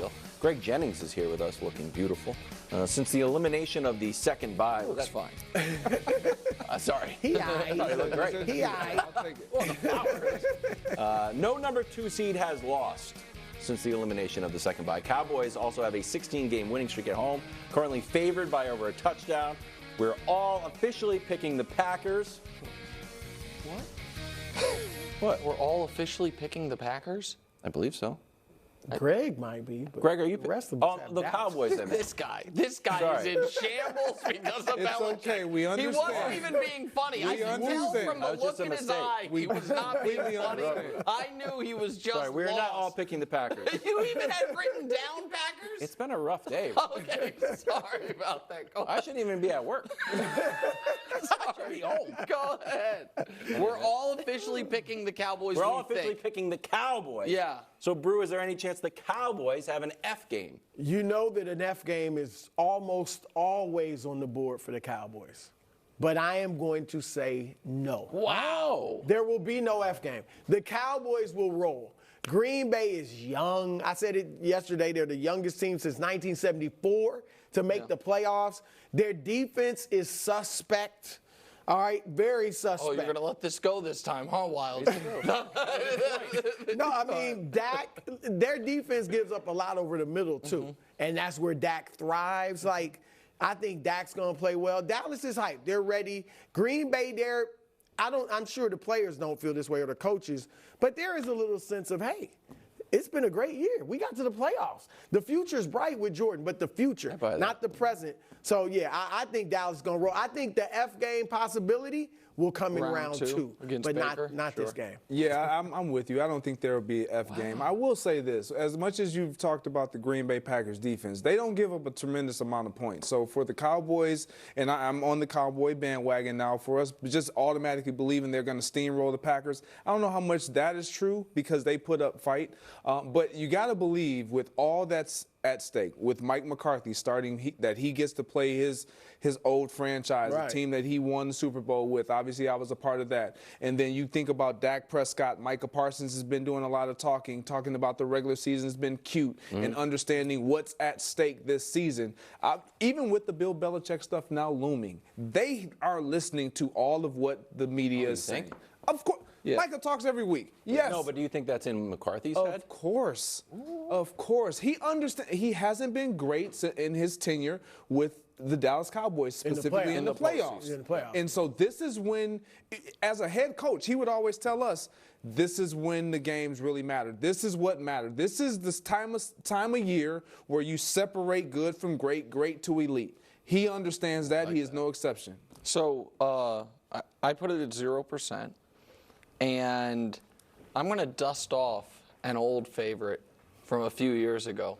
deal. Greg Jennings is here with us, looking beautiful. Since the elimination of the second bye, Looks fine. Sorry. He aight. You look great. He aight. I'll take it. No number 2 seed has lost since the elimination of the second bye. Cowboys also have a 16-game winning streak at home, currently favored by over a touchdown. We're all officially picking the Packers. What? We're all officially picking the Packers? I believe so. Greg might be. But Greg, are you? The rest of us have the doubts. Cowboys. I meant. This guy is Sorry. in shambles because of It's Belichick. okay, we He understand. wasn't even being funny. I We could tell understand. from the That was look just a in his mistake. eye he was not being completely funny. understand. I knew he was just Sorry, we're not lost. all picking the Packers. You even had written down Packers? It's been a rough day. Okay, sorry about that. Go I shouldn't even be at work. Sorry. Go ahead. We're all officially picking the Cowboys. We're all we officially think. picking the Cowboys. Yeah. So, Brew, is there any chance the Cowboys have an F game? You know that an F game is almost always on the board for the Cowboys. But I am going to say no. Wow. There will be no F game. The Cowboys will roll. Green Bay is young. I said it yesterday. They're the youngest team since 1974 to make the playoffs. Their defense is suspect. All right, very suspect. Oh, you're going to let this go this time, huh, Wild? No, I mean, Dak, their defense gives up a lot over the middle, too. And that's where Dak thrives. Like, I think Dak's going to play well. Dallas is hyped. They're ready. Green Bay, I'm sure the players don't feel this way or the coaches, but there is a little sense of, hey, it's been a great year. We got to the playoffs. The future's bright with Jordan, but the future, not the present. So, yeah, I think Dallas is going to roll. I think the F game possibility will come in round two, against but Baker? not this game. Yeah, I'm with you. I don't think there will be an F game. I will say this. As much as you've talked about the Green Bay Packers defense, they don't give up a tremendous amount of points. So for the Cowboys, and I'm on the Cowboy bandwagon now, for us just automatically believing they're going to steamroll the Packers, I don't know how much that is true because they put up fight. But you got to believe with all that's at stake, with Mike McCarthy starting, that he gets to play his old franchise, Right. a team that he won the Super Bowl with. Obviously, I was a part of that. And then you think about Dak Prescott. Micah Parsons has been doing a lot of talking about the regular season has been cute and understanding what's at stake this season. Even with the Bill Belichick stuff now looming, they are listening to all of what the media is saying. think? Of course. Yeah. Micah talks every week. Yes. No, but do you think that's in McCarthy's head? Of course. Of course. He understands. He hasn't been great in his tenure with the Dallas Cowboys, specifically in the playoffs. In the playoffs. And so this is when, as a head coach, he would always tell us, this is when the games really matter. This is what mattered. This is this time of year where you separate good from great to elite. He understands that. He is no exception. So I put it at 0%. And I'm going to dust off an old favorite from a few years ago.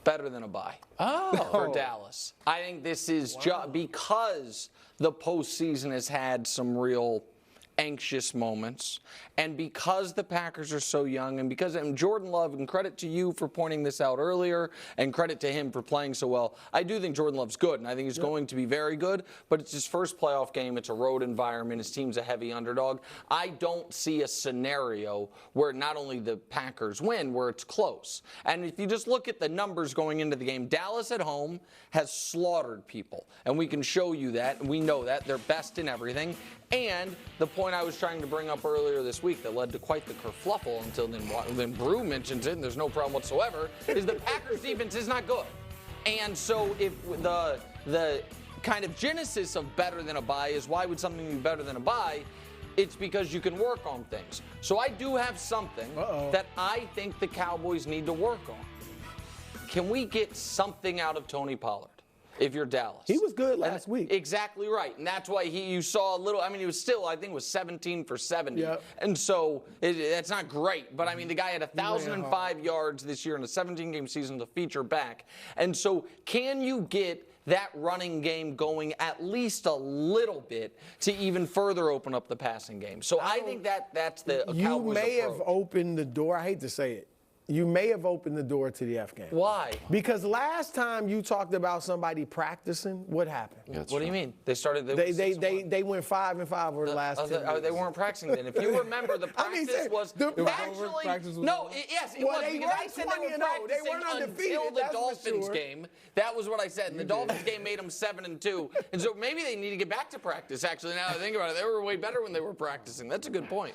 Better than a bye for Dallas. I think this is just because the postseason has had some real anxious moments, and because the Packers are so young, and because Jordan Love, and credit to you for pointing this out earlier, and credit to him for playing so well. I do think Jordan Love's good, and I think he's going to be very good, but it's his first playoff game. It's a road environment. His team's a heavy underdog. I don't see a scenario where not only the Packers win, where it's close. And if you just look at the numbers going into the game, Dallas at home has slaughtered people, and we can show you that, and we know that. They're best in everything. And the point I was trying to bring up earlier this week that led to quite the kerfluffle until then Brew mentions it, and there's no problem whatsoever, is the Packers defense is not good. And so if the kind of genesis of better than a bye is why would something be better than a bye? It's because you can work on things. So I do have something that I think the Cowboys need to work on. Can we get something out of Tony Pollard? If you're Dallas. He was good last week. Exactly right. And that's why you saw a little, I mean, he was still, I think it was 17 for 70. Yep. And so that's not great. But, I mean, the guy had 1,005 yards this year in a 17-game season to feature back. And so can you get that running game going at least a little bit to even further open up the passing game? So I think that's the Cowboys You may approach. have opened the door. I hate to say it. you may have opened the door to the F game. Why? Because last time you talked about somebody practicing, what happened? What do you mean? They started. They went 5-5 over the last 10 years. They weren't practicing then. If you remember, the practice was actually yes, it was because I said they were practicing until the Dolphins game. That was what I said. And the Dolphins game made them 7-2, and so maybe they need to get back to practice. Actually, now that I think about it, they were way better when they were practicing. That's a good point.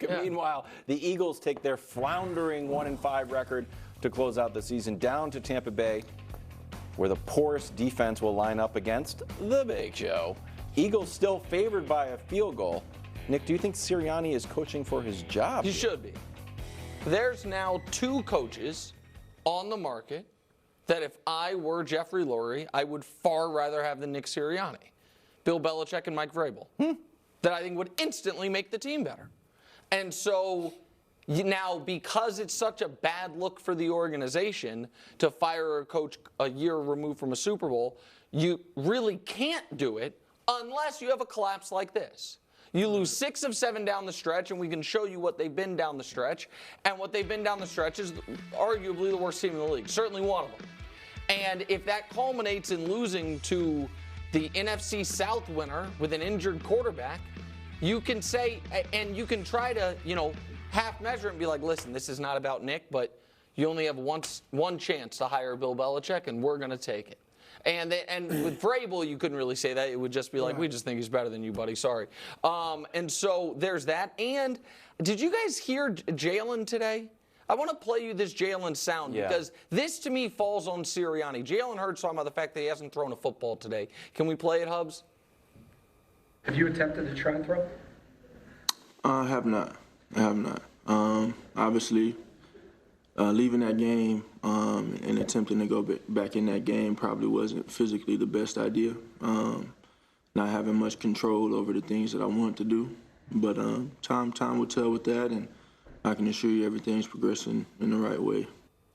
Meanwhile, the Eagles take their floundering 1-5 record to close out the season down to Tampa Bay, where the porous defense will line up against the Big Show. Eagles still favored by a field goal. Nick, do you think Sirianni is coaching for his job? He should be. There's now 2 coaches on the market that if I were Jeffrey Lurie, I would far rather have than Nick Sirianni. Bill Belichick and Mike Vrabel. That I think would instantly make the team better. And so now, because it's such a bad look for the organization to fire a coach a year removed from a Super Bowl, you really can't do it unless you have a collapse like this. You lose 6 of 7 down the stretch, and we can show you what they've been down the stretch. And what they've been down the stretch is arguably the worst team in the league, certainly one of them. And if that culminates in losing to the NFC South winner with an injured quarterback, you can say, and you can try to, half measure it and be like, listen, this is not about Nick, but you only have one chance to hire Bill Belichick, and we're going to take it. And with Vrabel, you couldn't really say that. It would just be like, we just think he's better than you, buddy. Sorry. And so there's that. And did you guys hear Jalen today? I want to play you this Jalen sound because this, to me, falls on Sirianni. Jalen Hurts talking about the fact that he hasn't thrown a football today. Can we play it, Hubs? Have you attempted to try and throw? I have not. Obviously, leaving that game and attempting to go back in that game probably wasn't physically the best idea. Not having much control over the things that I wanted to do. But time will tell with that, and I can assure you everything's progressing in the right way.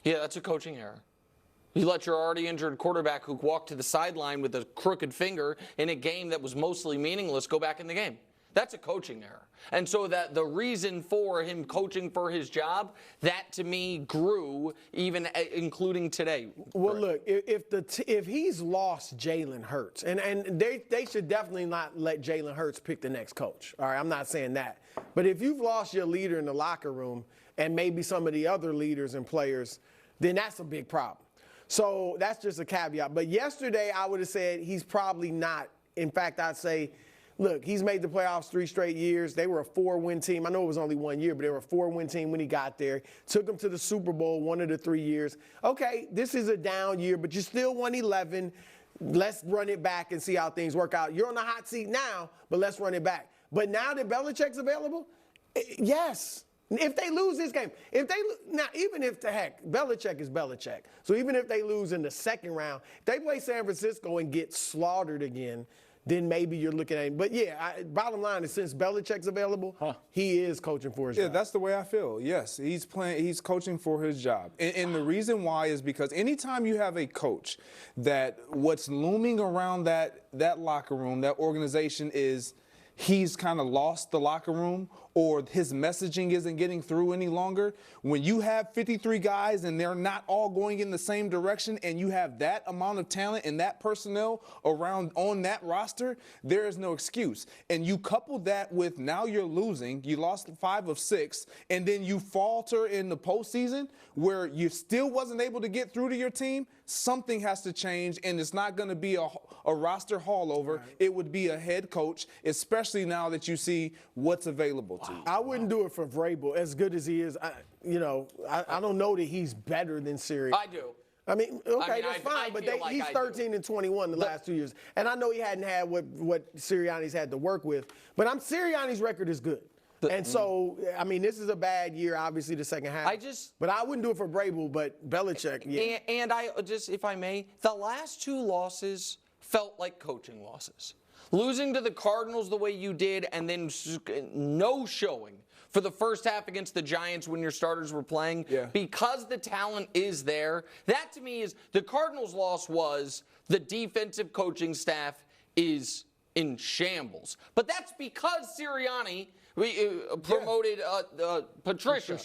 Yeah, that's a coaching error. You let your already injured quarterback who walked to the sideline with a crooked finger in a game that was mostly meaningless go back in the game. That's a coaching error. And so that the reason for him coaching for his job, that to me grew even including today. Well, look, if he's lost Jalen Hurts, and they should definitely not let Jalen Hurts pick the next coach. All right, I'm not saying that. But if you've lost your leader in the locker room and maybe some of the other leaders and players, then that's a big problem. So that's just a caveat. But yesterday I would have said he's probably not. In fact, I'd say, look, he's made the playoffs 3 straight years. They were a 4-win team. I know it was only 1 year, but they were a 4-win team when he got there. Took them to the Super Bowl 1 of the 3 years. Okay, this is a down year, but you still won 11. Let's run it back and see how things work out. You're on the hot seat now, but let's run it back. But now that Belichick's available, yes. If they lose this game, even if the heck, Belichick is Belichick. So even if they lose in the second round, if they play San Francisco and get slaughtered again, then maybe you're looking at him. But bottom line is since Belichick's available, he is coaching for his job. Yeah, that's the way I feel. Yes, he's coaching for his job. And the reason why is because anytime you have a coach that what's looming around that locker room, that organization is he's kind of lost the locker room or his messaging isn't getting through any longer. When you have 53 guys and they're not all going in the same direction and you have that amount of talent and that personnel around on that roster, there is no excuse. And you couple that with now you're losing, you lost 5 of 6, and then you falter in the postseason where you still wasn't able to get through to your team, something has to change, and it's not going to be a roster haulover. Right. It would be a head coach, especially now that you see what's available to you. I wouldn't do it for Vrabel, as good as he is. I don't know that he's better than Sirianni. I do. I mean, okay, that's fine, but he's 13-21 the last 2 years. And I know he hadn't had what Sirianni's had to work with, but Sirianni's record is good. And so, I mean, this is a bad year, obviously, the second half. But I wouldn't do it for Vrabel, but Belichick, yeah. And I just, if I may, the last 2 losses felt like coaching losses. Losing to the Cardinals the way you did and then no showing for the first half against the Giants when your starters were playing because the talent is there. That to me is the Cardinals' loss was the defensive coaching staff is in shambles. But that's because Sirianni promoted Patricia.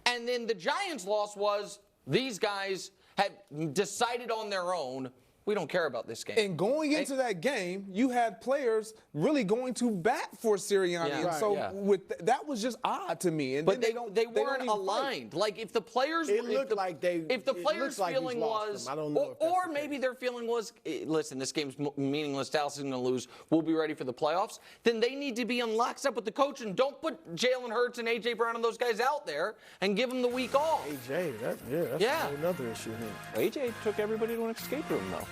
And then the Giants' loss was these guys had decided on their own, we don't care about this game. And going into that game, you had players really going to bat for Sirianni. Yeah. And Right, so that was just odd to me. And but then they don't weren't even aligned. fight. Like if the players, It looked like they. if the it players' looks like he's feeling lost was, them. I don't know if that's or the maybe case. their feeling was, listen, this game's meaningless. Dallas is going to lose. We'll be ready for the playoffs. Then they need to be in lockstep with the coach and don't put Jalen Hurts and AJ Brown and those guys out there and give them the week off. AJ, that's Yeah. another issue here. AJ took everybody to an escape room, though.